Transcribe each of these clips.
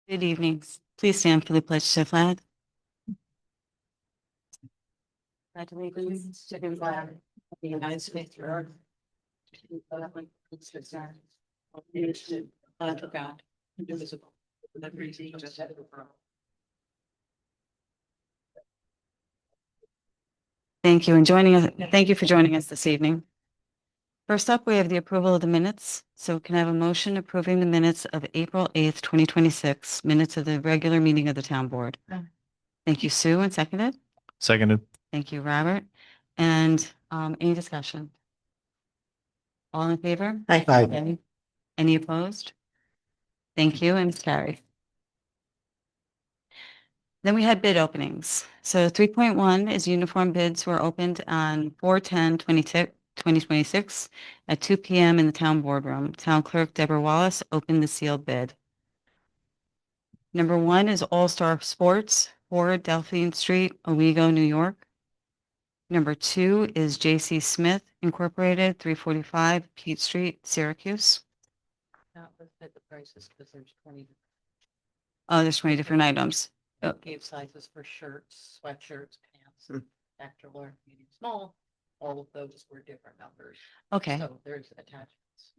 Good evening. Please stand for the pledge to the flag. Pledge allegiance to the flag of the United States of America, to the republic which stands one nation, under God, indivisible, with liberty and justice for all. Thank you Thank you for joining us this evening. First up, we have the approval of the minutes. So can I have a motion approving the minutes of April 8th, 2026, minutes of the regular meeting of the town board? Thank you, Sue, and seconded. Seconded. Thank you, Robert. And any discussion? All in favor? Aye. Any opposed? Thank you, and it's carried. Then we had bid openings. So 3.1 is uniform bids were opened on 4/10/2026 at 2 p.m. in the town boardroom. Town clerk Deborah Wallace opened the sealed bid. Number 1 is All Star Sports, 4 Delphine Street, Owego, New York. Number 2 is J.C. Smith Incorporated, 345 Pete Street, Syracuse. Not listed the prices because there's 20 Oh, there's 20 different items. Oh. gave sizes for shirts, sweatshirts, pants, extra large, medium, small. All of those were different numbers. Okay, So there's attachments.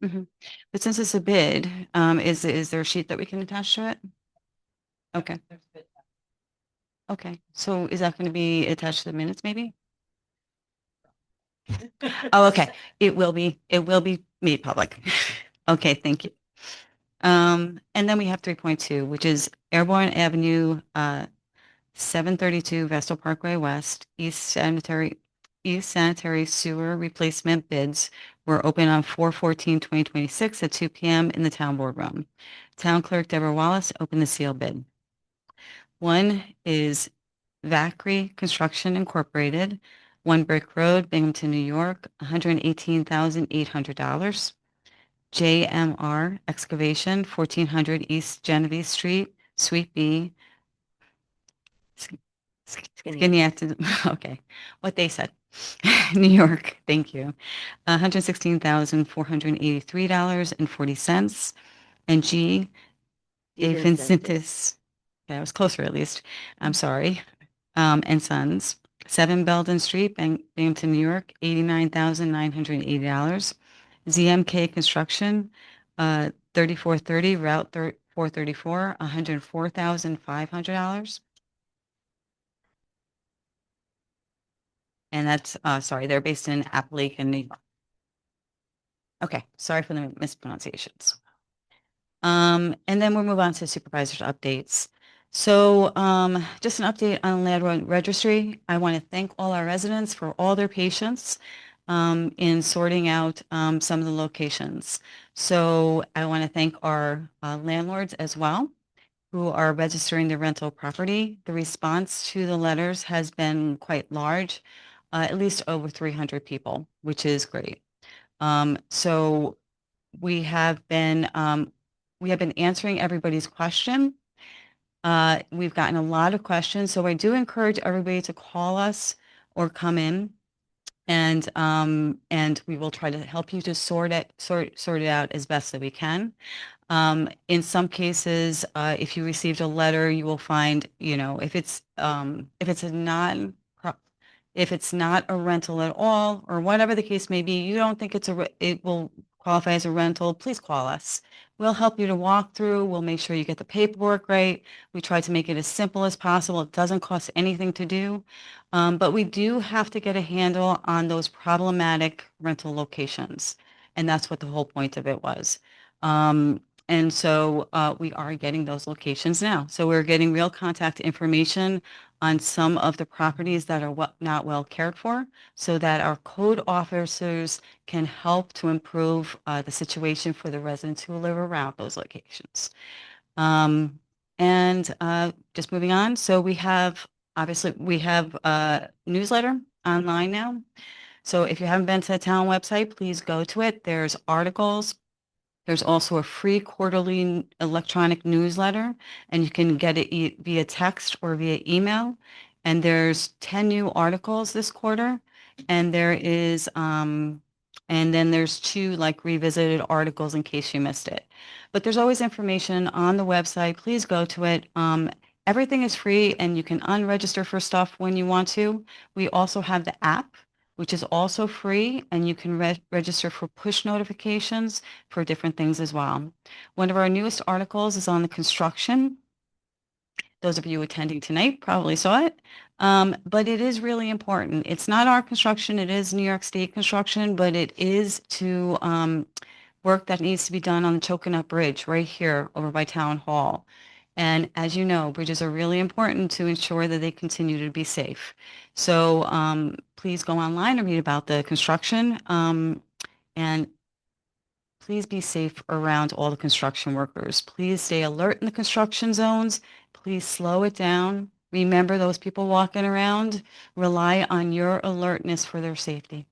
but since it's a bid, is there a sheet that we can attach to it? Okay, There's a bit. okay. So is that going to be attached to the minutes maybe? Oh, okay. It will be made public. Okay, thank you. And then we have 3.2, which is Airborne Avenue, 732 Vestal Parkway West, East Sanitary Sewer Replacement bids were open on 4/14/2026 at 2 p.m. in the town boardroom. Town clerk Deborah Wallace opened the seal bid. One is Vacri Construction Incorporated, 1 Brick Road, Binghamton, New York, $118,800. JMR Excavation, 1400 East Genevieve Street, Suite B. Skinny, okay, what they said. New York, thank you. $116,483.40. And G. DeVincentis, okay, I was closer at least. I'm sorry. And Sons, 7 Belden Street, Binghamton, New York, $89,980. ZMK Construction, 3430 Route 434, $104,500. And that's, sorry, they're based in Appalachian, New York. Okay, sorry for the mispronunciations. And then we'll move on to supervisor's updates. So just an update on Land Road Registry. I want to thank all our residents for all their patience in sorting out some of the locations. So I want to thank our landlords as well, who are registering the rental property. The response to the letters has been quite large, at least over 300 people, which is great. So we have been answering everybody's question. We've gotten a lot of questions, so I do encourage everybody to call us or come in, and we will try to help you to sort it out as best that we can. In some cases, if you received a letter, you will find, if it's if it's not a rental at all, or whatever the case may be, you don't think it will qualify as a rental, please call us. We'll help you to walk through. We'll make sure you get the paperwork right. We try to make it as simple as possible. It doesn't cost anything to do. But we do have to get a handle on those problematic rental locations. And that's what the whole point of it was. And so we are getting those locations now. So we're getting real contact information on some of the properties that are not well cared for, so that our code officers can help to improve the situation for the residents who live around those locations. And just moving on. So we have a newsletter online now. So if you haven't been to the town website, please go to it. There's articles. There's also a free quarterly electronic newsletter, and you can get it via text or via email. And there's 10 new articles this quarter, and there is And then there's 2 like revisited articles in case you missed it. But there's always information on the website. Please go to it. Everything is free and you can unregister for stuff when you want to. We also have the app, which is also free, and you can register for push notifications for different things as well. One of our newest articles is on the construction. Those of you attending tonight probably saw it. But it is really important. It's not our construction, it is New York State construction, but it is to work that needs to be done on the Chokinut Bridge right here over by Town Hall. And as you know, bridges are really important to ensure that they continue to be safe. So please go online and read about the construction. And please be safe around all the construction workers. Please stay alert in the construction zones. Please slow it down. Remember those people walking around. Rely on your alertness for their safety.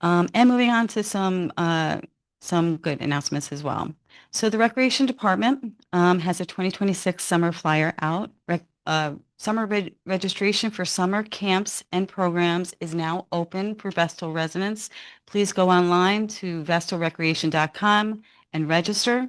And moving on to some good announcements as well. So the Recreation Department has a 2026 summer flyer out. Summer registration for summer camps and programs is now open for Vestal residents. Please go online to vestalrecreation.com and register.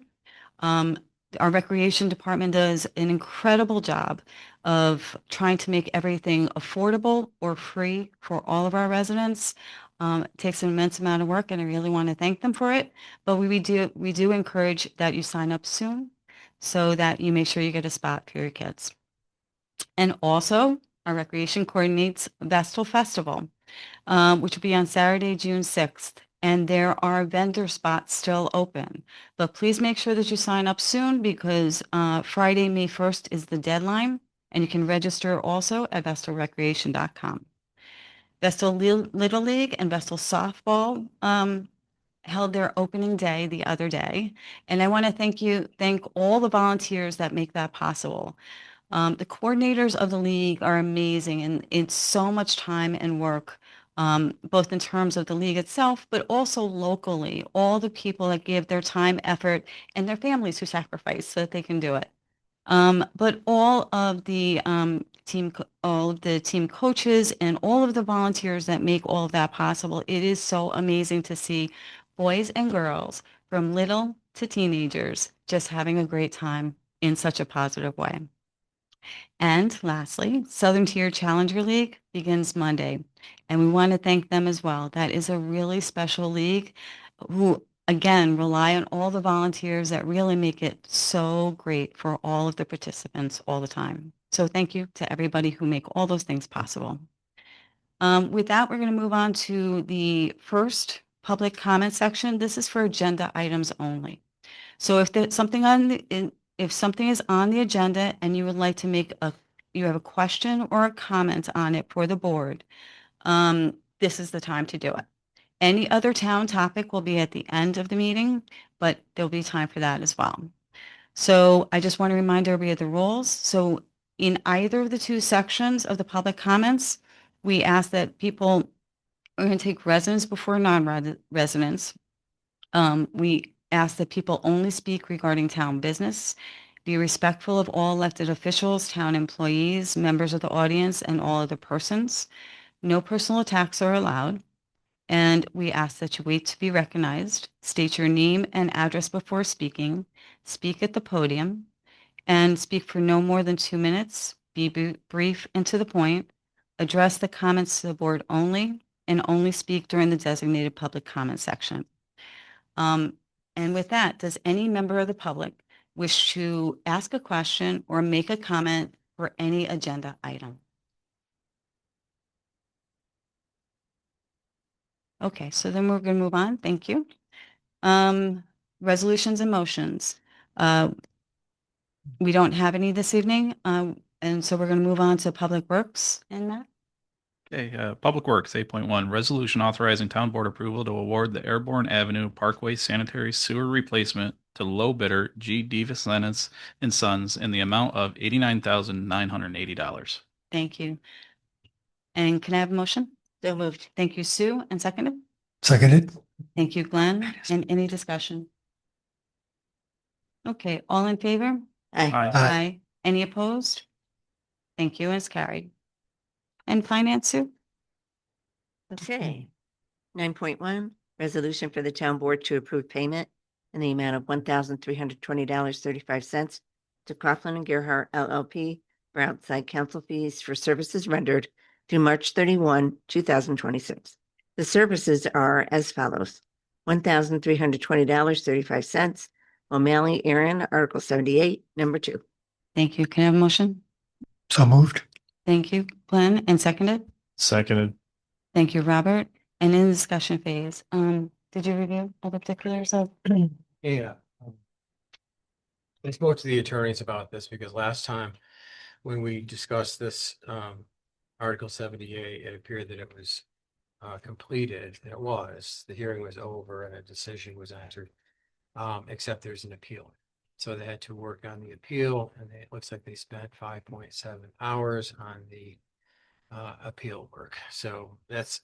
Um, our recreation department does an incredible job of trying to make everything affordable or free for all of our residents. It takes an immense amount of work, and I really want to thank them for it. But we do encourage that you sign up soon so that you make sure you get a spot for your kids. And also, our recreation coordinates Vestal Festival, which will be on Saturday, June 6th. And there are vendor spots still open. But please make sure that you sign up soon because Friday, May 1st is the deadline. And you can register also at vestalrecreation.com. Vestal Little League and Vestal Softball held their opening day the other day. And I want to thank all the volunteers that make that possible. The coordinators of the league are amazing, and it's so much time and work, both in terms of the league itself, but also locally, all the people that give their time, effort, and their families who sacrifice so that they can do it. But all of the team coaches and all of the volunteers that make all of that possible, it is so amazing to see boys and girls from little to teenagers just having a great time in such a positive way. And lastly, Southern Tier Challenger League begins Monday, and we want to thank them as well. That is a really special league who, again, rely on all the volunteers that really make it so great for all of the participants all the time. So thank you to everybody who make all those things possible. With that, we're going to move on to the first public comment section. This is for agenda items only. So if there's something if something is on the agenda and you would like to you have a question or a comment on it for the board, this is the time to do it. Any other town topic will be at the end of the meeting, but there'll be time for that as well. So I just want to remind everybody of the rules. So in either of the 2 sections of the public comments, we ask that people are going to take residents before non-residents. We ask that people only speak regarding town business, be respectful of all elected officials, town employees, members of the audience, and all other persons. No personal attacks are allowed. And we ask that you wait to be recognized, state your name and address before speaking, speak at the podium, and speak for no more than 2 minutes, be brief and to the point, address the comments to the board only, and only speak during the designated public comment section. And with that, does any member of the public wish to ask a question or make a comment for any agenda item? Okay, so then we're going to move on. Thank you. Resolutions and motions. We don't have any this evening, and so we're going to move on to Public Works. And Matt? Okay, Public Works 8.1, resolution authorizing town board approval to award the Airborne Avenue Parkway sanitary sewer replacement to low bidder G. Davis Lennox and Sons in the amount of $89,980. Thank you. And can I have a motion? So moved. Thank you, Sue. And seconded? Seconded. Thank you, Glenn. And any discussion? Okay, all in favor? Aye. Aye. Any opposed? Thank you, it's carried. And finance, Sue? Okay. 9.1, resolution for the town board to approve payment in the amount of $1,320.35 to Coughlin and Gerhart LLP for outside counsel fees for services rendered through March 31, 2026. The services are as follows: $1,320.35, O'Malley Aaron, Article 78, number 2. Thank you. Can I have a motion? So moved. Thank you, Glenn, and seconded. Seconded. Thank you, Robert. And in the discussion phase, did you review all the particulars of? Yeah. I spoke to the attorneys about this because last time when we discussed this, Article 78, it appeared that it was completed. It was, the hearing was over and a decision was entered, except there's an appeal. So they had to work on the appeal, and it looks like they spent 5.7 hours on the appeal work. So that's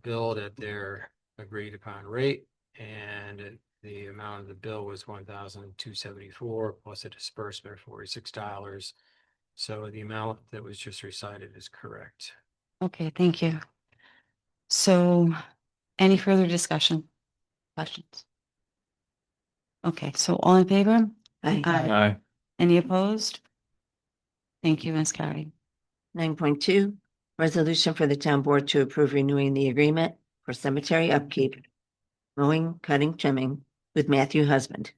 billed at their agreed upon rate, and the amount of the bill was $1,274 plus a disbursement of $46. So the amount that was just recited is correct. Okay, thank you. So any further discussion? Questions? Okay, so all in favor? Aye. Aye. Any opposed? Thank you, Ms. Carey. 9.2, resolution for the town board to approve renewing the agreement for cemetery upkeep, mowing, cutting, trimming with Matthew Husband.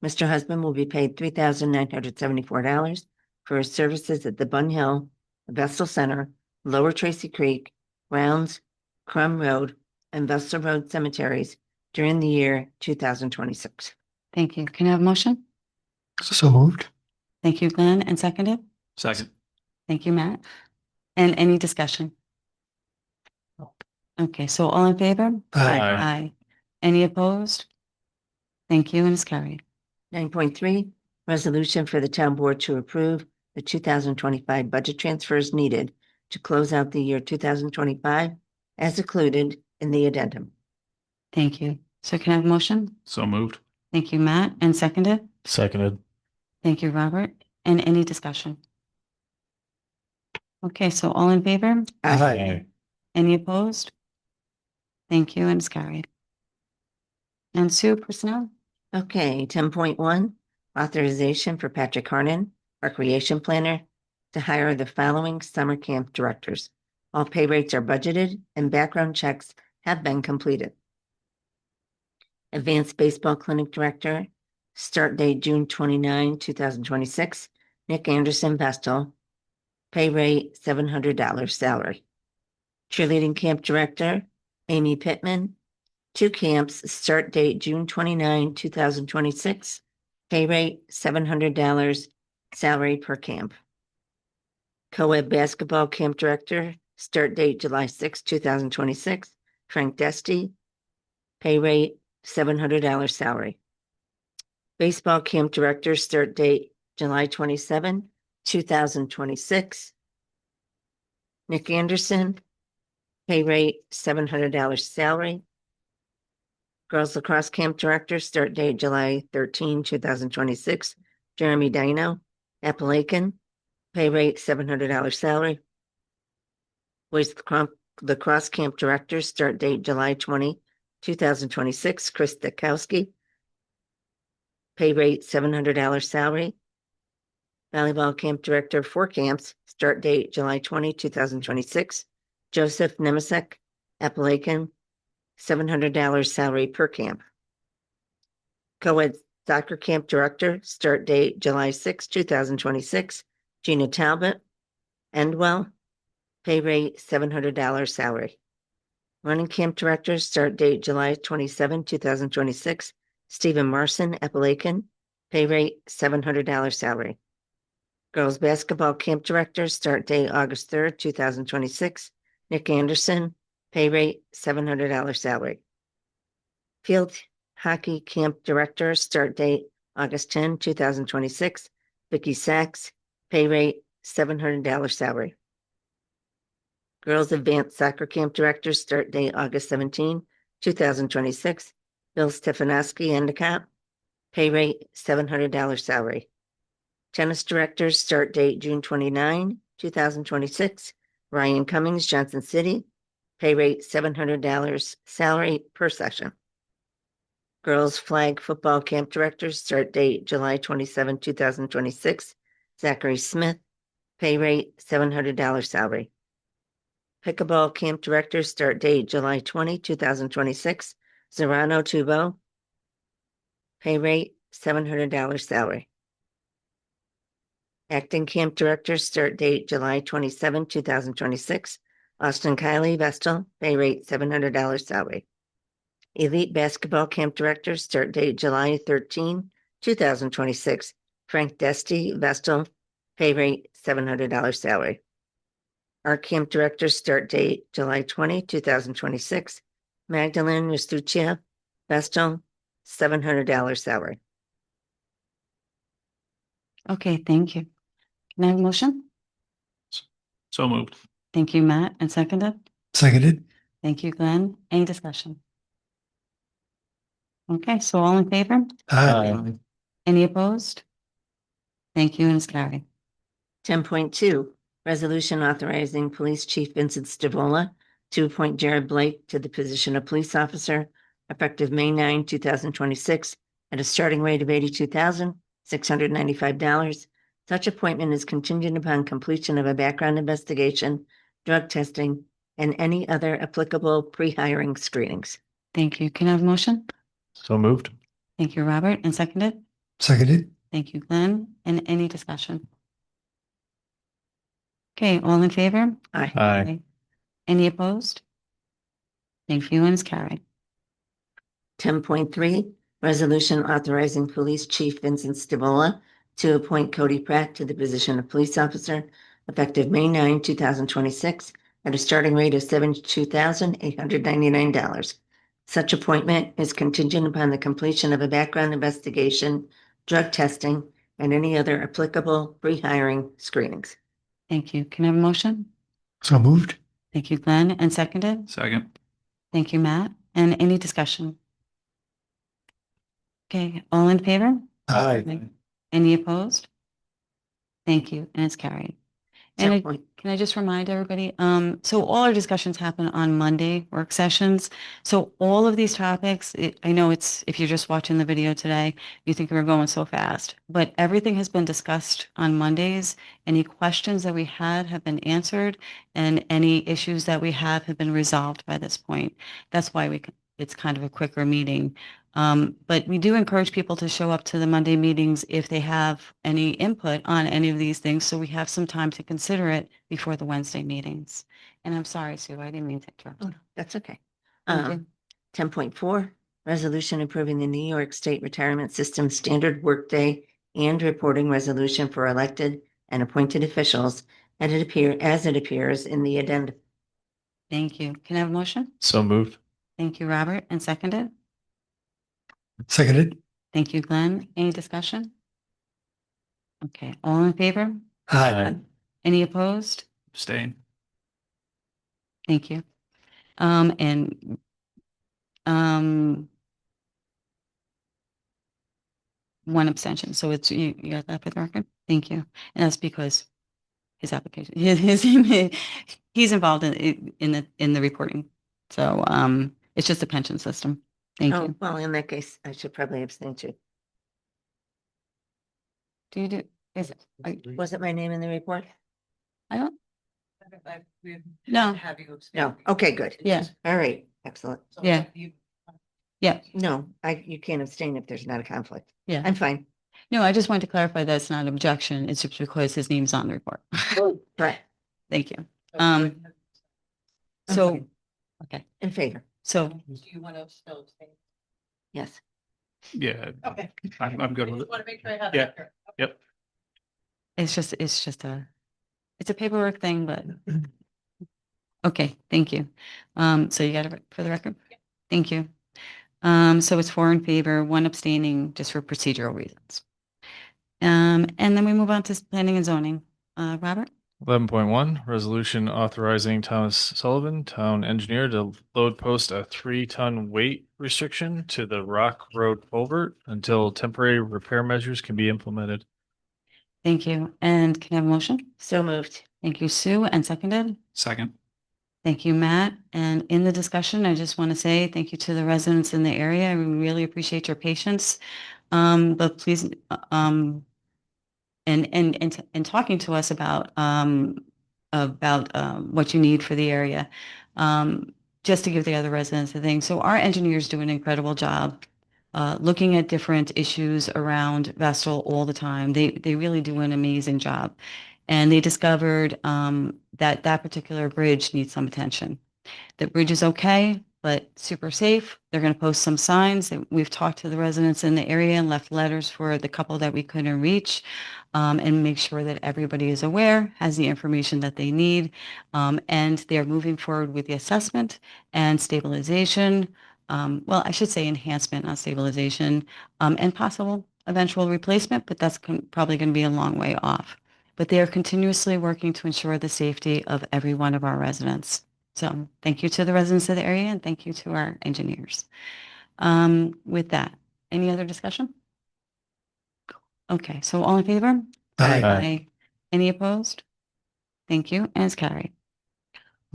Mr. Husband will be paid $3,974 for his services at the Bun Hill, Vestal Center, Lower Tracy Creek, Rounds, Crum Road, and Vestal Road cemeteries during the year 2026. Thank you. Can I have a motion? So moved. Thank you, Glenn, and seconded. Second. Thank you, Matt. And any discussion? Okay, so all in favor? Aye. Any opposed? Thank you, and it's carried. 9.3, resolution for the town board to approve the 2025 budget transfers needed to close out the year 2025 as included in the addendum. Thank you. So can I have a motion? So moved. Thank you, Matt, and seconded. Seconded. Thank you, Robert. And any discussion? Okay, so all in favor? Aye. Any opposed? Thank you, and it's carried. And Sue, personnel? Okay, 10.1, authorization for Patrick Harnan, recreation planner, to hire the following summer camp directors. All pay rates are budgeted and background checks have been completed. Advanced Baseball Clinic Director, start date June 29, 2026, Nick Anderson Vestal, pay rate $700 salary. Cheerleading Camp Director, Amy Pittman, 2 camps, start date June 29, 2026, pay rate $700 salary per camp. Co-ed Basketball Camp Director, start date July 6, 2026, Frank Desti, pay rate $700 salary. Baseball Camp Director, start date July 27, 2026, Nick Anderson, pay rate $700 salary. Girls Lacrosse Camp Director, start date July 13, 2026, Jeremy Dino, Appalachian, pay rate $700 salary. Boys Lacrosse Camp Director, start date July 20, 2026, Chris Dikowski, pay rate $700 salary. Volleyball Camp Director, 4 camps, start date July 20, 2026, Joseph Nemisek, Appalachian, $700 salary per camp. Co-ed Soccer Camp Director, start date July 6, 2026, Gina Talbot, Endwell, pay rate $700 salary. Running Camp Director, start date July 27, 2026, Stephen Marson, Appalachian, pay rate $700 salary. Girls Basketball Camp Director, start date August 3rd, 2026, Nick Anderson, pay rate $700 salary. Field Hockey Camp Director, start date August 10, 2026, Vicky Sachs, pay rate $700 salary. Girls Advanced Soccer Camp Director, start date August 17, 2026, Bill Stefanowski, Endicott, pay rate $700 salary. Tennis Director, start date June 29, 2026, Ryan Cummings, Johnson City, pay rate $700, salary per session. Girls Flag Football Camp Director, start date July 27, 2026. Zachary Smith, pay rate $700 salary. Pickleball Camp Director, start date July 20, 2026. Zorano Tubo, pay rate $700 salary. Acting Camp Director, start date July 27, 2026. Austin Kylie Vestal, pay rate $700 salary. Elite Basketball Camp Director, start date July 13, 2026. Frank Desti Vestal, pay rate $700 salary. Art Camp Director, start date July 20, 2026. Magdalene Restuccia Vestal, $700 salary. Okay, thank you. Can I have a motion? So moved. Thank you, Matt, and seconded. Seconded. Thank you, Glenn. Any discussion? Okay, so all in favor? Aye. Any opposed? Thank you, and it's carried. 10.2, resolution authorizing Police Chief Vincent Stavola to appoint Jared Blake to the position of police officer effective May 9, 2026, at a starting rate of $82,695. Such appointment is contingent upon completion of a background investigation, drug testing, and any other applicable pre-hiring screenings. Thank you. Can I have a motion? So moved. Thank you, Robert, and seconded. Seconded. Thank you, Glenn. And any discussion? Okay, all in favor? Aye. Aye. Any opposed? Thank you, and it's carried. 10.3, resolution authorizing Police Chief Vincent Stavola to appoint Cody Pratt to the position of police officer effective May 9, 2026, at a starting rate of $72,899. Such appointment is contingent upon the completion of a background investigation, drug testing, and any other applicable pre-hiring screenings. Thank you. Can I have a motion? So moved. Thank you, Glenn, and seconded. Second. Thank you, Matt. And any discussion? Okay, all in favor? Aye. Any opposed? Thank you, and it's carried. And I- 10. can I just remind everybody, so all our discussions happen on Monday work sessions. So all of these topics, I know it's, if you're just watching the video today, you think we're going so fast, but everything has been discussed on Mondays. Any questions that we had have been answered, and any issues that we have been resolved by this point. That's why it's kind of a quicker meeting. But we do encourage people to show up to the Monday meetings if they have any input on any of these things, so we have some time to consider it before the Wednesday meetings. And I'm sorry, Sue, I didn't mean to interrupt. Oh, that's okay. Thank you. 10.4, resolution approving the New York State Retirement System Standard Workday and Reporting Resolution for elected and appointed officials, and as it appears in the addendum. Thank you. Can I have a motion? So moved. Thank you, Robert, and seconded. Seconded. Thank you, Glenn. Any discussion? Okay, all in favor? Aye. Any opposed? Abstain. Thank you. And one abstention. So it's, you got that for the record? Thank you. And that's because his application, he's involved in the reporting. So, it's just a pension system. Thank Oh, you. well, in that case, I should probably abstain too. Do you do, is it, Was it my name in the report? I don't, We've No. had to have you abstain. No. Okay, good. Yeah. All right, excellent. So Yeah. you- yeah, No, you can't abstain if there's not a conflict. yeah. I'm fine. No, I just wanted to clarify that's not an objection. It's just because his name's on the report. Right, Thank you. so Um, you- So, fine. okay, in favor, so, Do you want to still abstain? yes. Yeah, Okay. I'm good with Just it. want to make sure I have Yeah. that correct. Yep. it's just it's a paperwork thing, but okay, thank you. So you got it for the record? Thank you. So it's 4 in favor, 1 abstaining, just for procedural reasons. And then we move on to planning and zoning. Robert? 11.1, resolution authorizing Thomas Sullivan, town engineer, to load post a 3-ton weight restriction to the Rock Road culvert until temporary repair measures can be implemented. Thank you. And can I have a motion? So moved. Thank you, Sue, and seconded. Second. Thank you, Matt. And in the discussion, I just want to say thank you to the residents in the area. I really appreciate your patience. But please, and talking to us about what you need for the area. Just to give the other residents a thing. So our engineers do an incredible job looking at different issues around Vestal all the time. They really do an amazing job. And they discovered that that particular bridge needs some attention. The bridge is okay, but super safe. They're going to post some signs. We've talked to the residents in the area and left letters for the couple that we couldn't reach, and make sure that everybody is aware, has the information that they need, and they're moving forward with the assessment and stabilization. Well, I should say enhancement, not stabilization, and possible eventual replacement, but that's probably going to be a long way off. But they are continuously working to ensure the safety of every one of our residents. So thank you to the residents of the area and thank you to our engineers. With that, any other discussion? Okay, so all in favor? Aye. Any opposed? Thank you, and it's carried.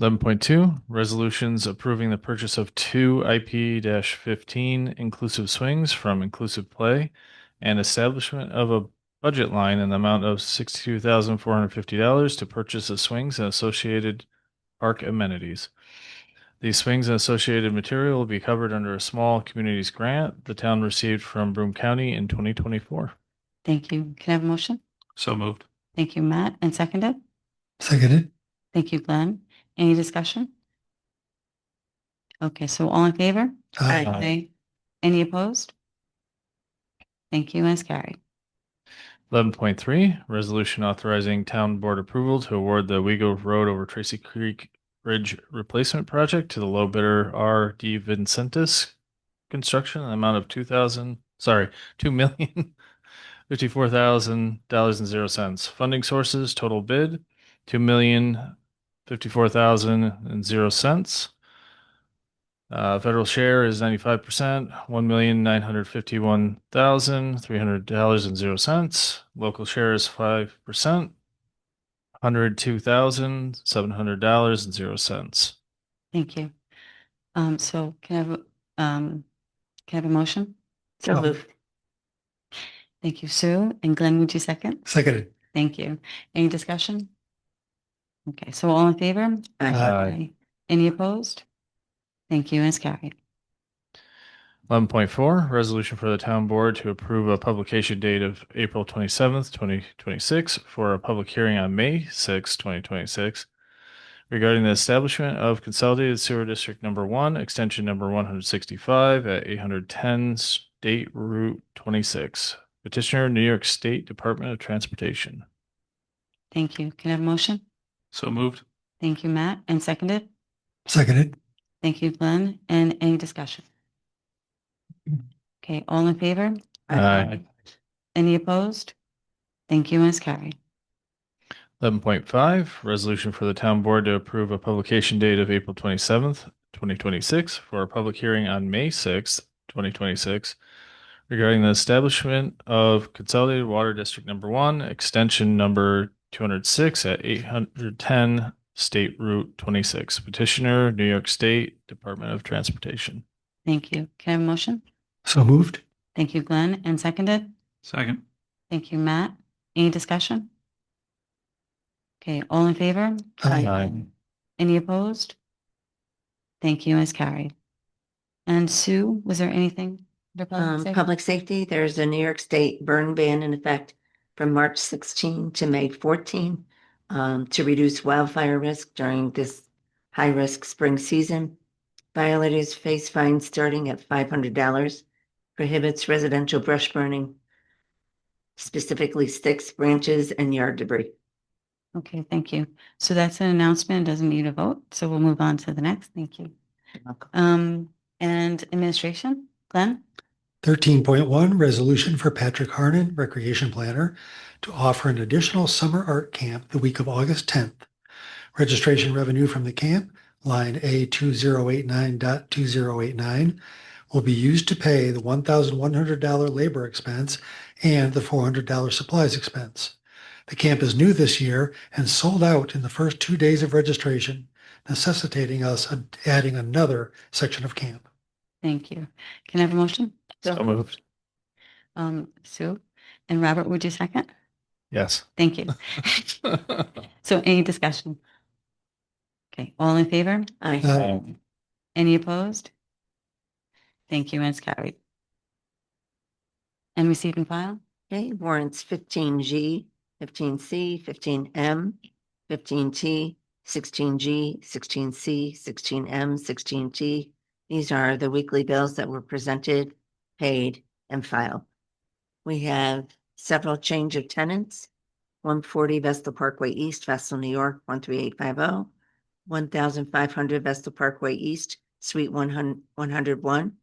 11.2, resolutions approving the purchase of two IP-15 inclusive swings from Inclusive Play and establishment of a budget line in the amount of $62,450 to purchase the swings and associated park amenities. These swings and associated material will be covered under a small communities grant the town received from Broome County in 2024. Thank you. Can I have a motion? So moved. Thank you, Matt, and seconded. Seconded. Thank you, Glenn. Any discussion? Okay, so all in favor? Aye. Aye. Any opposed? Thank you, and it's carried. 11.3, resolution authorizing town board approval to award the Wego Road over Tracy Creek Bridge Replacement Project to the low bidder R. D. Vincentis Construction, an amount of $2,054,000.00. Funding sources, total bid, $2,054,000.00. Federal share is 95%, $1,951,300.00. Local share is 5%, $102,700.00. Thank you. So can I have a motion? So moved. Thank you, Sue. And Glenn, would you second? Seconded. Thank you. Any discussion? Okay, so all in favor? Aye. Any opposed? Thank you, and it's carried. 11.4, resolution for the town board to approve a publication date of April 27th, 2026 for a public hearing on May 6th, 2026 regarding the establishment of Consolidated Sewer District Number 1, extension number 165 at 810 State Route 26. Petitioner, New York State Department of Transportation. Thank you. Can I have a motion? So moved. Thank you, Matt. And seconded? Seconded. Thank you, Glenn. And any discussion? Okay, all in favor? Aye. Any opposed? Thank you, and it's carried. 11.5, resolution for the town board to approve a publication date of April 27th, 2026 for a public hearing on May 6th, 2026 regarding the establishment of Consolidated Water District Number 1, extension number 206 at 810 State Route 26. Petitioner, New York State Department of Transportation. Thank you. Can I have a motion? So moved. Thank you, Glenn. And seconded? Second. Thank you, Matt. Any discussion? Okay, all in favor? Aye. Any opposed? Thank you, and it's carried. And Sue, was there anything? under public safety? Public safety, there's a New York State burn ban in effect from March 16 to May 14 to reduce wildfire risk during this high-risk spring season. Violators face fines starting at $500, prohibits residential brush burning, specifically sticks, branches, and yard debris. Okay, thank you. So that's an announcement, doesn't need a vote, so we'll move on to the next. Thank you. And administration, Glenn? 13.1, resolution for Patrick Harnan, recreation planner, to offer an additional summer art camp the week of August 10th. Registration revenue from the camp, line A2089.2089, will be used to pay the $1,100 labor expense and the $400 supplies expense. The camp is new this year and sold out in the first 2 days of registration. necessitating us adding another section of camp. Thank you. Can I have a motion? So moved. Sue and Robert, would you second? Yes. Thank you. So any discussion? Okay, all in favor? Aye. Any opposed? Thank you, and it's carried. And receive and file? Okay, warrants 15G, 15C, 15M, 15T, 16G, 16C, 16M, 16T. These are the weekly bills that were presented, paid, and filed. We have several change of tenants. 140 Vestal Parkway East, Vestal, New York, 13850. 1500 Vestal Parkway East, Suite 101,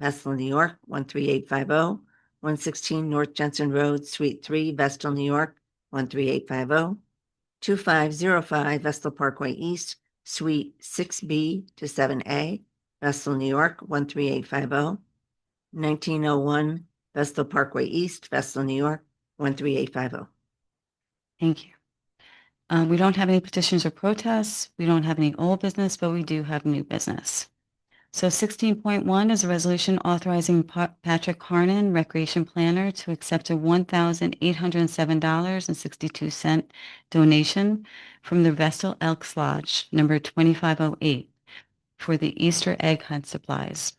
Vestal, New York, 13850. 116 North Jensen Road, Suite 3, Vestal, New York, 13850. 2505 Vestal Parkway East, Suite 6B to 7A, Vestal, New York, 13850. 1901 Vestal Parkway East, Vestal, New York, 13850. Thank you. We don't have any petitions or protests. We don't have any old business, but we do have new business. So 16.1 is a resolution authorizing Patrick Harnan, Recreation Planner, to accept a $1,807.62 donation from the Vestal Elks Lodge, number 2508, for the Easter egg hunt supplies.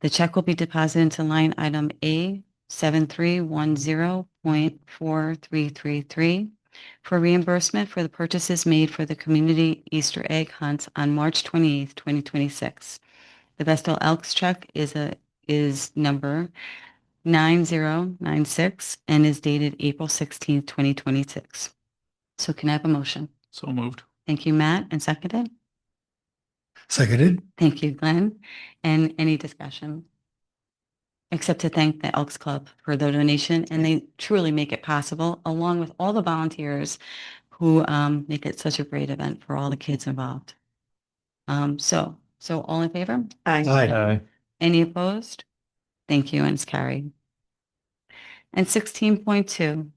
The check will be deposited into line item A7310.4333 for reimbursement for the purchases made for the community Easter egg hunts on March 28th, 2026. The Vestal Elks check is number 9096 and is dated April 16th, 2026. So can I have a motion? So moved. Thank you, Matt, and seconded. Seconded. Thank you, Glenn. And any discussion? Except to thank the Elks Club for their donation, and they truly make it possible, along with all the volunteers who make it such a great event for all the kids involved. So all in favor? Aye. Aye. Any opposed? Thank you, and it's carried. And 16.2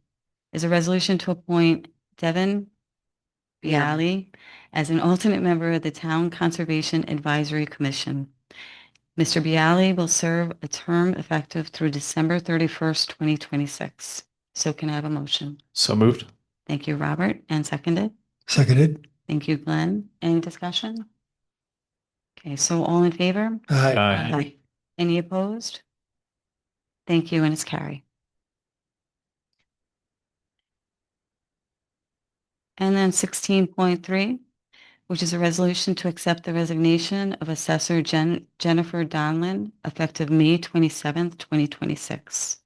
is a resolution to appoint Devin Bialy as an alternate member of the Town Conservation Advisory Commission. Mr. Bialy will serve a term effective through December 31st, 2026. So can I have a motion? So moved. Thank you, Robert, and seconded. Seconded. Thank you, Glenn. Any discussion? Okay, so all in favor? Aye. Aye. Any opposed? Thank you, and it's carried. And then 16.3, which is a resolution to accept the resignation of Assessor Jennifer Donlin effective May 27th, 2026.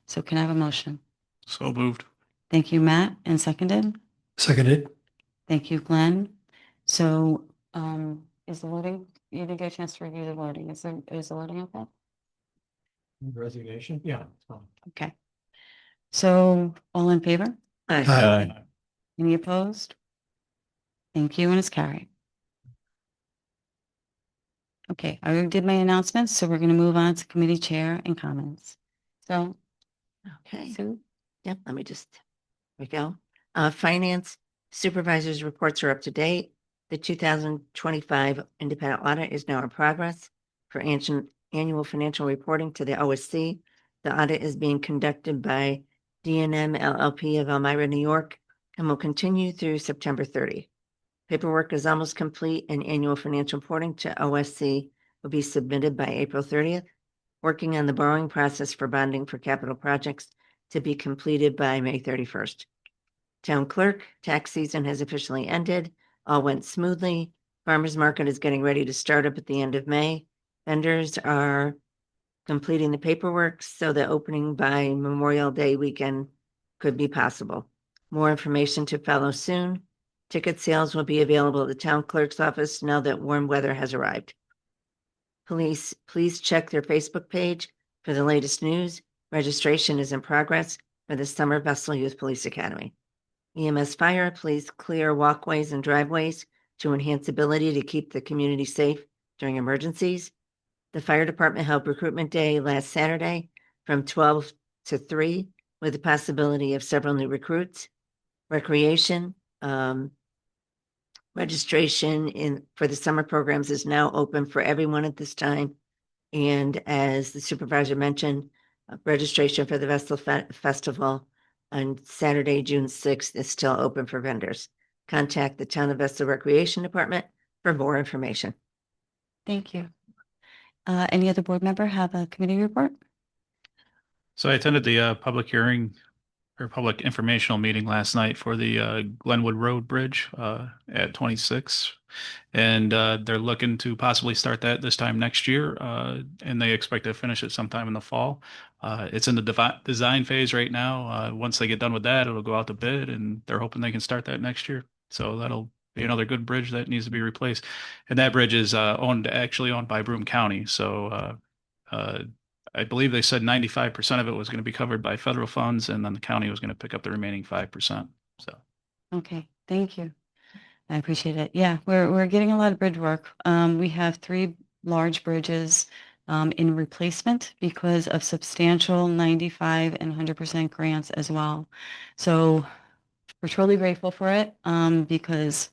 So can I have a motion? So moved. Thank you, Matt, and seconded. Seconded. Thank you, Glenn. So is the wording, you didn't get a chance to review the wording. Is the wording okay? Resignation? Yeah. it's fine. Okay. So all in favor? Aye. Aye. Any opposed? Thank you, and it's carried. Okay, I already did my announcements, so we're going to move on to committee chair and comments. So, Okay. Sue? Yep, let me just, there we go. Finance supervisors' reports are up to date. The 2025 independent audit is now in progress for annual financial reporting to the OSC. The audit is being conducted by D&M LLP of Elmira, New York, and will continue through September 30. Paperwork is almost complete, and annual financial reporting to OSC will be submitted by April 30th. Working on the borrowing process for bonding for capital projects to be completed by May 31st. Town clerk, tax season has officially ended. All went smoothly. Farmers market is getting ready to start up at the end of May. Vendors are completing the paperwork so the opening by Memorial Day weekend could be possible. More information to follow soon. Ticket sales will be available at the town clerk's office now that warm weather has arrived. Police, please check their Facebook page for the latest news. Registration is in progress for the Summer Vestal Youth Police Academy. EMS fire, please clear walkways and driveways to enhance ability to keep the community safe during emergencies. The fire department held recruitment day last Saturday from 12 to 3 with the possibility of several new recruits. Recreation, Registration for the summer programs is now open for everyone at this time. And as the supervisor mentioned, registration for the Vestal Festival on Saturday, June 6th is still open for vendors. Contact the Town of Vestal Recreation Department for more information. Thank you. Any other board member have a committee report? So I attended the public hearing or public informational meeting last night for the Glenwood Road Bridge at 26. And they're looking to possibly start that this time next year. And they expect to finish it sometime in the fall. It's in the design phase right now. Once they get done with that, it'll go out to bid and they're hoping they can start that next year. So that'll be another good bridge that needs to be replaced. And that bridge is actually owned by Broome County. So I believe they said 95% of it was going to be covered by federal funds, and then the county was going to pick up the remaining 5%. So, Okay, thank you. I appreciate it. Yeah, we're getting a lot of bridge work. We have 3 large bridges in replacement because of substantial 95 and 100% grants as well. So we're truly grateful for it because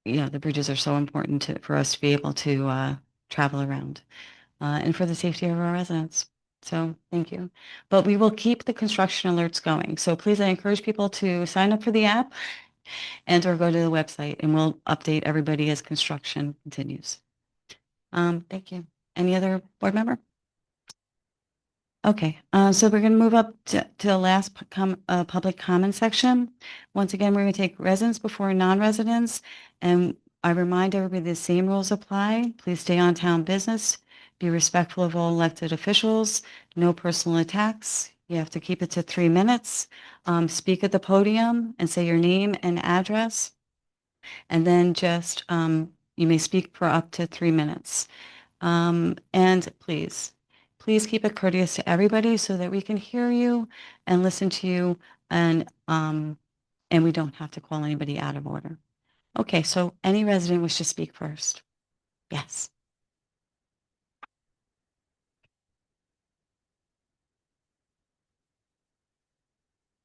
the bridges are so important for us to be able to travel around and for the safety of our residents. So thank you. But we will keep the construction alerts going. So please, I encourage people to sign up for the app and or go to the website and we'll update everybody as construction continues. Thank you. Any other board member? Okay, so we're going to move up to the last public comment section. Once again, we're going to take residents before non-residents. And I remind everybody the same rules apply. Please stay on town business. Be respectful of all elected officials. No personal attacks. You have to keep it to 3 minutes. Speak at the podium and say your name and address. And then just, you may speak for up to 3 minutes. And please keep it courteous to everybody so that we can hear you and listen to you and we don't have to call anybody out of order. Okay, so any resident wish to speak first? Yes.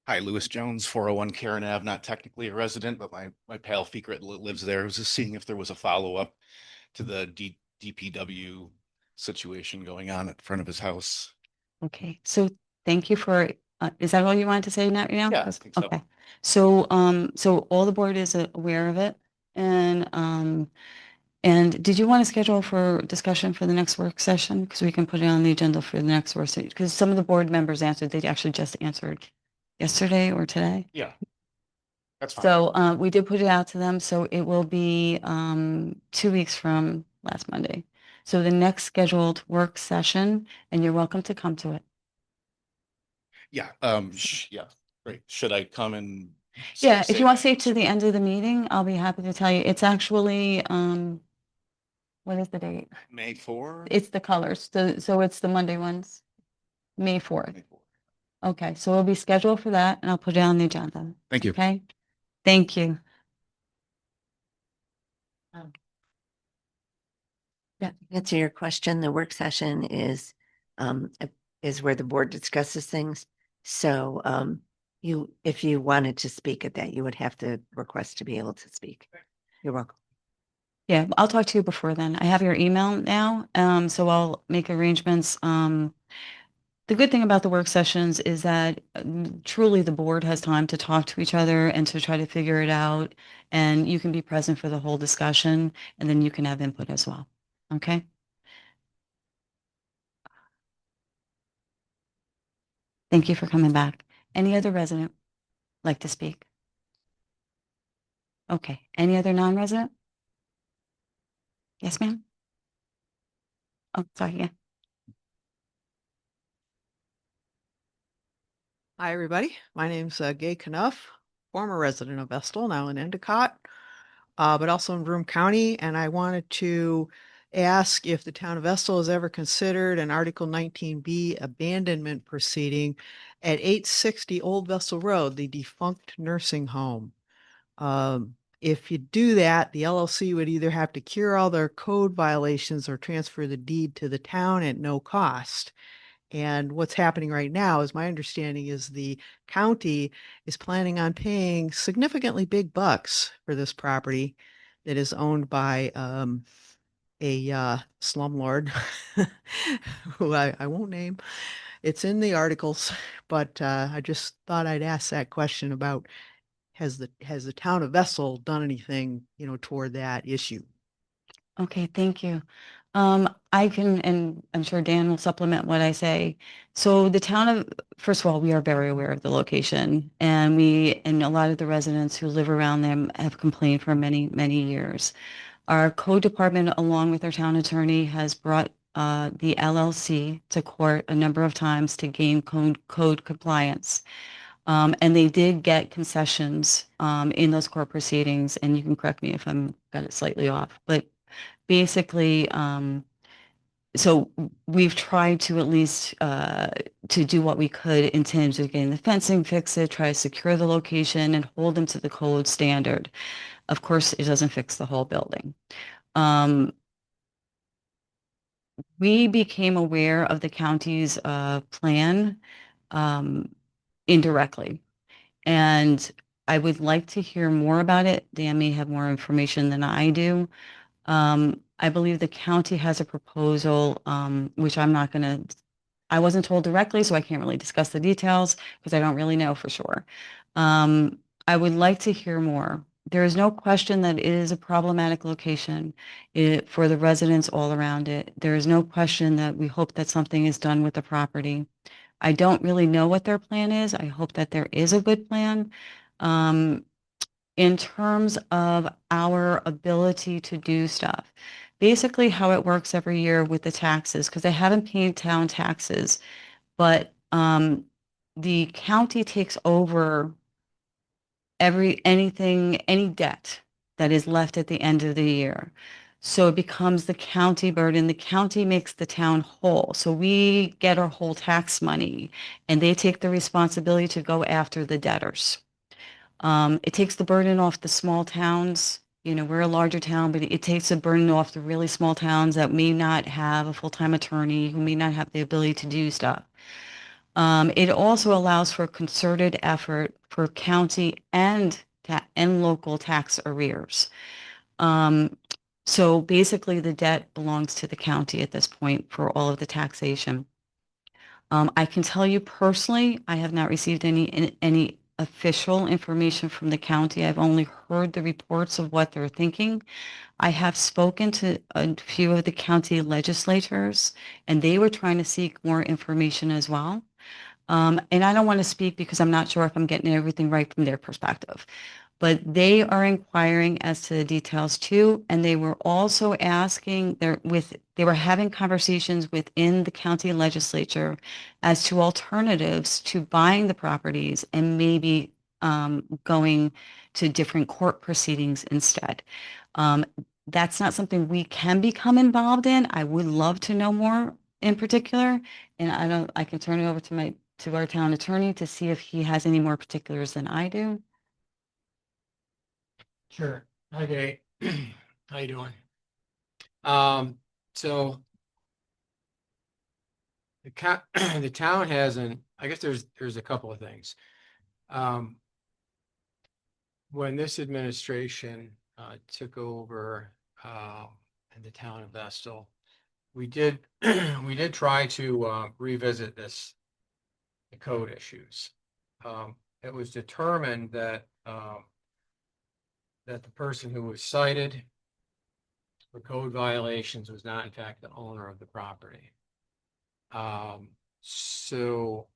Hi, Lewis Jones, 401 Karen Ave, not technically a resident, but my pal Fikret lives there. I was just seeing if there was a follow-up to the DPW situation going on at front of his house. Okay, so thank you for, is that all you wanted to say now? Yeah, I think so. Okay, so, so all the board is aware of it and did you want to schedule for discussion for the next work session? Because we can put it on the agenda for the next work session, because some of the board members answered, they actually just answered yesterday or today. Yeah, that's fine. So we did put it out to them. So it will be 2 weeks from last Monday. So the next scheduled work session, and you're welcome to come to it. Yeah, yeah, great. Should I come and? Yeah, if say you want my to stay to answer? the end of the meeting, I'll be happy to tell you. It's actually, what is the date? May 4? It's the colors. So it's the Monday ones, May 4th. May 4. Okay, so we'll be scheduled for that and I'll put it on the agenda. Thank you. Okay, thank you. Yeah, to answer your question, the work session is where the board discusses things. So if you wanted to speak at that, you would have to request to be able to speak. You're welcome. Yeah, I'll talk to you before then. I have your email now, so I'll make arrangements. The good thing about the work sessions is that truly the board has time to talk to each other and to try to figure it out, and you can be present for the whole discussion, and then you can have input as well. Okay? Thank you for coming back. Any other resident like to speak? Okay. Any other non-resident? Yes, ma'am? Oh, sorry, yeah. Hi, everybody. My name's Gay Knuff, former resident of Vestal, now in Endicott, but also in Broome County. And I wanted to ask if the town of Vestal has ever considered an Article 19B abandonment proceeding at 860 Old Vestal Road, the defunct nursing home. If you do that, the LLC would either have to cure all their code violations or transfer the deed to the town at no cost. And what's happening right now is my understanding is the county is planning on paying significantly big bucks for this property that is owned by a slumlord who I won't name. It's in the articles, but I just thought I'd ask that question about has the town of Vessel done anything, toward that issue? Okay, thank you. I can, and I'm sure Dan will supplement what I say. So the town of, first of all, we are very aware of the location, and and a lot of the residents who live around them have complained for many, many years. Our code department, along with our town attorney, has brought the LLC to court a number of times to gain code compliance. And they did get concessions in those court proceedings, and you can correct me if I'm got it slightly off, but basically, so we've tried to at least to do what we could in terms of getting the fencing fixed, try to secure the location and hold them to the code standard. Of course, it doesn't fix the whole building. We became aware of the county's plan indirectly, and I would like to hear more about it. Dan may have more information than I do. I believe the county has a proposal, which I wasn't told directly, so I can't really discuss the details because I don't really know for sure. I would like to hear more. There is no question that it is a problematic location for the residents all around it. There is no question that we hope that something is done with the property. I don't really know what their plan is. I hope that there is a good plan. In terms of our ability to do stuff. Basically, how it works every year with the taxes, because they haven't paid town taxes, but the county takes over any debt that is left at the end of the year. So it becomes the county burden. The county makes the town whole. So we get our whole tax money, and they take the responsibility to go after the debtors. It takes the burden off the small towns. We're a larger town, but it takes the burden off the really small towns that may not have a full-time attorney, who may not have the ability to do stuff. It also allows for concerted effort for county and local tax arrears. So basically, the debt belongs to the county at this point for all of the taxation. I can tell you personally, I have not received any official information from the county. I've only heard the reports of what they're thinking. I have spoken to a few of the county legislators, and they were trying to seek more information as well. And I don't want to speak because I'm not sure if I'm getting everything right from their perspective. But they are inquiring as to the details too, and they were also they were having conversations within the county legislature as to alternatives to buying the properties and maybe going to different court proceedings instead. That's not something we can become involved in. I would love to know more in particular, and I can turn it over to our town attorney to see if he has any more particulars than I do. Sure. Okay. How you doing? So the town hasn't, I guess there's a couple of things. When this administration took over in the town of Vestal, we did try to revisit the code issues. It was determined that the person who was cited for code violations was not in fact the owner of the property. So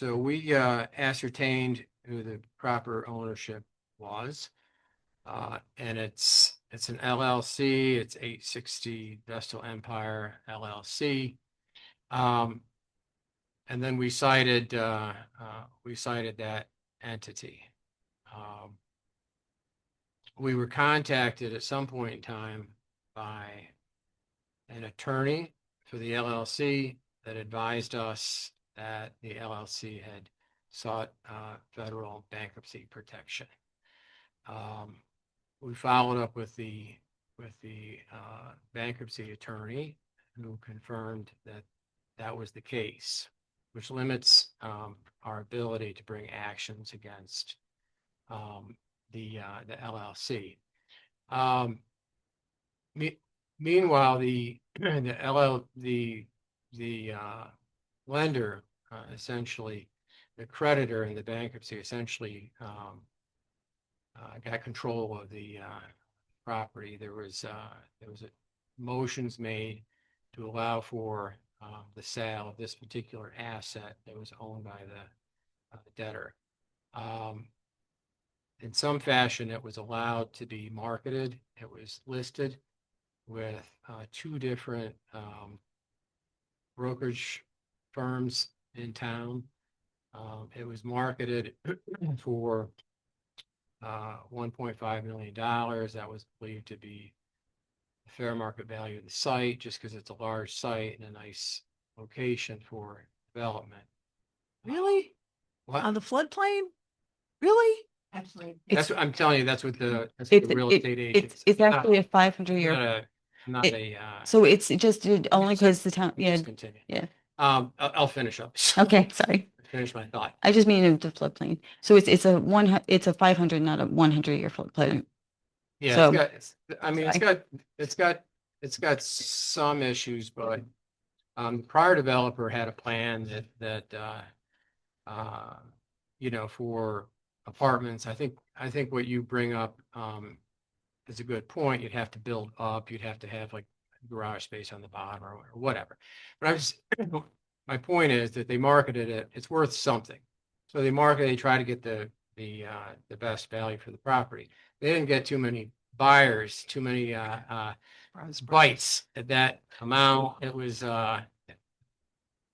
we ascertained who the proper ownership was. And it's an LLC, it's 860 Vestal Empire LLC. And then we cited that entity. We were contacted at some point in time by an attorney for the LLC that advised us that the LLC had sought federal bankruptcy protection. We followed up with the bankruptcy attorney who confirmed that that was the case, which limits our ability to bring actions against the LLC. Meanwhile, the lender, essentially, the creditor in the bankruptcy essentially got control of the property. There was motions made to allow for the sale of this particular asset that was owned by the debtor. In some fashion, it was allowed to be marketed. It was listed with two different brokerage firms in town. It was marketed for $1.5 million. That was believed to be the fair market value of the site, just because it's a large site and a nice location for development. Really? What? On the floodplain? Really? Absolutely. That's what I'm telling you. That's what the real estate agents. It's actually a 500-year. Not a. So it's just only because the town, yeah, Just continue. yeah. I'll finish up. Okay, sorry. Finish my thought. I just mean the floodplain. So it's a 500, not a 100-year floodplain. Yeah, So- it's got some issues, but the prior developer had a plan that for apartments. I think what you bring up is a good point. You'd have to build up. You'd have to have like garage space on the bottom or whatever. But my point is that they marketed it. It's worth something. So they try to get the best value for the property. They didn't get too many buyers, too many bites at that amount. It was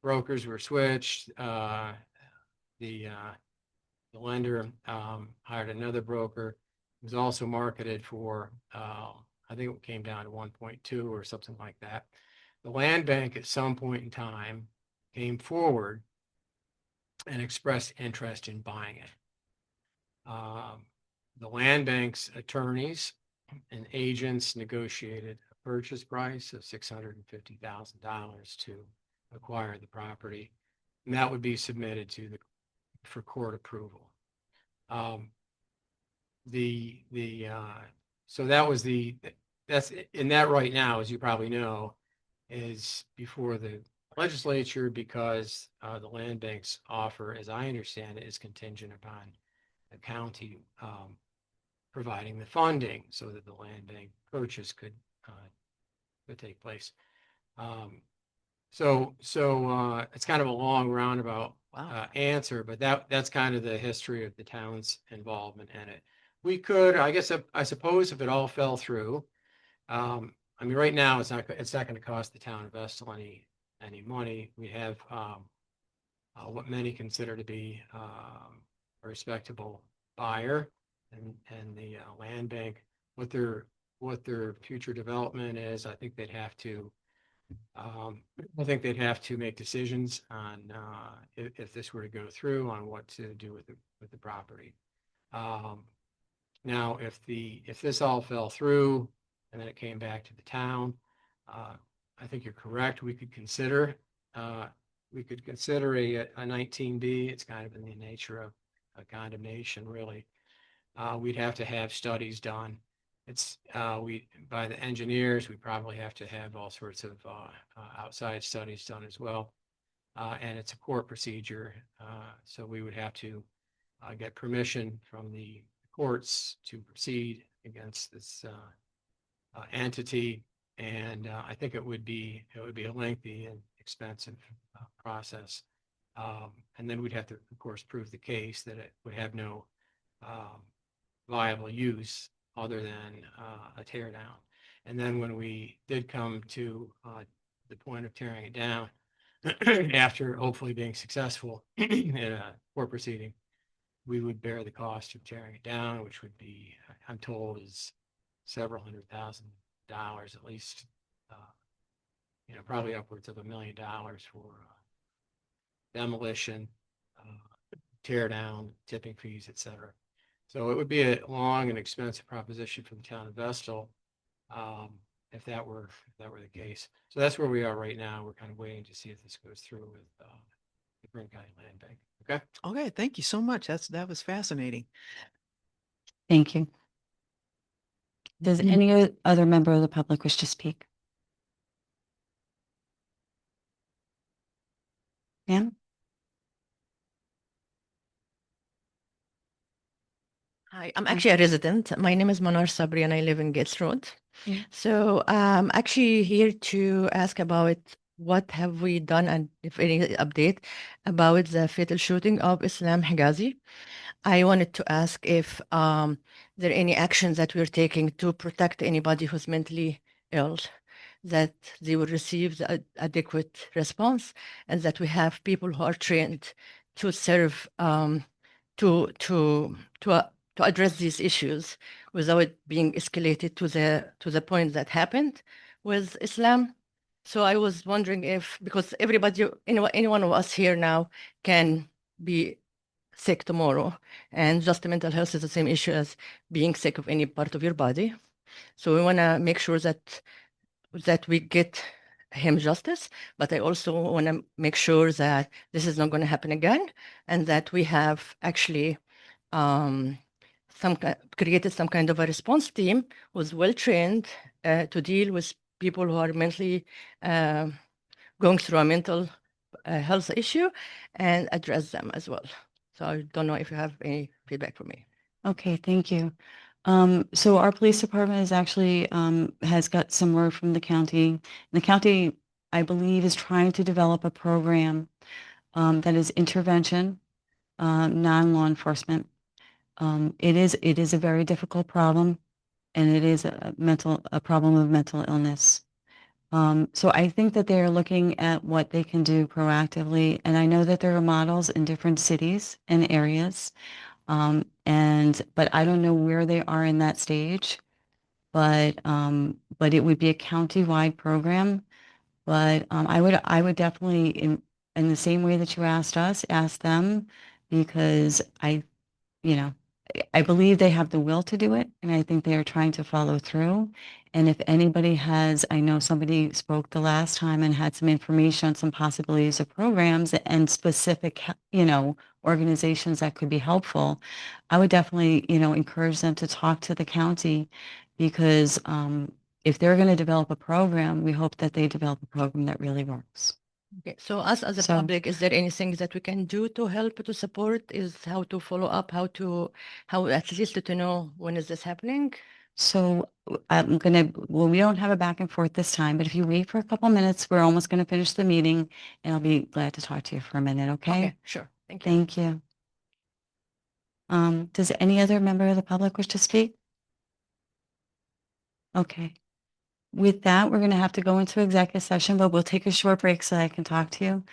brokers were switched. The lender hired another broker. It was also marketed for I think it came down to 1.2 or something like that. The land bank at some point in time came forward and expressed interest in buying it. The land bank's attorneys and agents negotiated a purchase price of $650,000 to acquire the property, and that would be submitted for court approval. So that's in that right now, as you probably know, is before the legislature, because the land bank's offer, as I understand it, is contingent upon the county providing the funding so that the land bank purchase could take place. So it's kind of a long roundabout answer, but that's kind of the history of the town's involvement in it. We could, I suppose, if it all fell through. Right now it's not going to cost the town of Vestal any money. We have what many consider to be a respectable buyer, and the land bank. What their future development is, I think they'd have to make decisions on if this were to go through, on what to do with the property. Now, if this all fell through and then it came back to the town, I think you're correct. We could consider a 19B. It's kind of in the nature of a condemnation, really. We'd have to have studies done. By the engineers. We probably have to have all sorts of outside studies done as well. And it's a court procedure. So we would have to get permission from the courts to proceed against this entity. And I think it would be a lengthy and expensive process. And then we'd have to, of course, prove the case that it would have no viable use other than a tear down. And then when we did come to the point of tearing it down, after hopefully being successful in a court proceeding, we would bear the cost of tearing it down, which would be, I'm told, is several $100,000 at least, probably upwards of $1 million for demolition, tear down, tipping fees, etc. So it would be a long and expensive proposition for the town of Vestal. if that were the case. So that's where we are right now. We're kind of waiting to see if this goes through with the Kern County Land Bank. Okay. Okay, thank you so much. That was fascinating. Thank you. Does any other member of the public wish to speak? Ma'am? Hi, I'm actually a resident. My name is Manar Sabri and I live in Gates Road. Yeah. So actually here to ask about what have we done and if any update about the fatal shooting of Islam Higazi. I wanted to ask if there are any actions that we're taking to protect anybody who's mentally ill, that they will receive the adequate response, and that we have people who are trained to serve to to to to address these issues without being escalated to the point that happened with Islam. So I was wondering if, because everybody, any one of us here now can be sick tomorrow, and just mental health is the same issue as being sick of any part of your body. So we want to make sure that we get him justice, but I also want to make sure that this is not going to happen again, and that we have actually created some kind of a response team who's well trained to deal with people who are mentally going through a mental health issue and address them as well. So I don't know if you have any feedback for me. Okay, thank you. So our police department is actually has got some word from the county. The county, I believe, is trying to develop a program that is intervention, non-law enforcement. It is a very difficult problem, and it is a problem of mental illness. So I think that they are looking at what they can do proactively, and I know that there are models in different cities and areas. But I don't know where they are in that stage. But it would be a county-wide program. But I would definitely in the same way that you asked us, ask them, because I believe they have the will to do it, and I think they are trying to follow through. And if anybody has, I know somebody spoke the last time and had some information on some possibilities of programs and specific, organizations that could be helpful. I would definitely, encourage them to talk to the county, because if they're going to develop a program, we hope that they develop a program that really works. Okay, so us as a So- public, is there anything that we can do to help, to support? Is how to follow up, how at least to know when is this happening? So we don't have a back and forth this time, but if you wait for a couple minutes, we're almost going to finish the meeting, and I'll be glad to talk to you for a minute, okay? Sure. Thank you. Thank you. Does any other member of the public wish to speak? Okay. With that, we're going to have to go into executive session, but we'll take a short break so I can talk to you.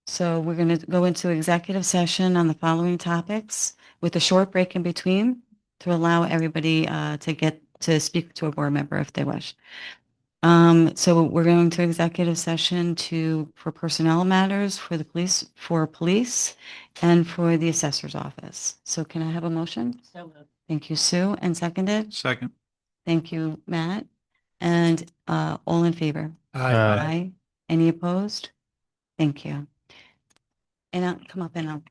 So we're going to go into executive session on the following topics with a short break in between to allow everybody to get to speak to a board member if they wish. So we're going to executive session for personnel matters for the police and for the assessor's office. So can I have a motion? So moved. Thank you, Sue, and seconded. Second. Thank you, Matt. And all in favor? Aye. Any opposed? Thank you. And I'll come up and I'll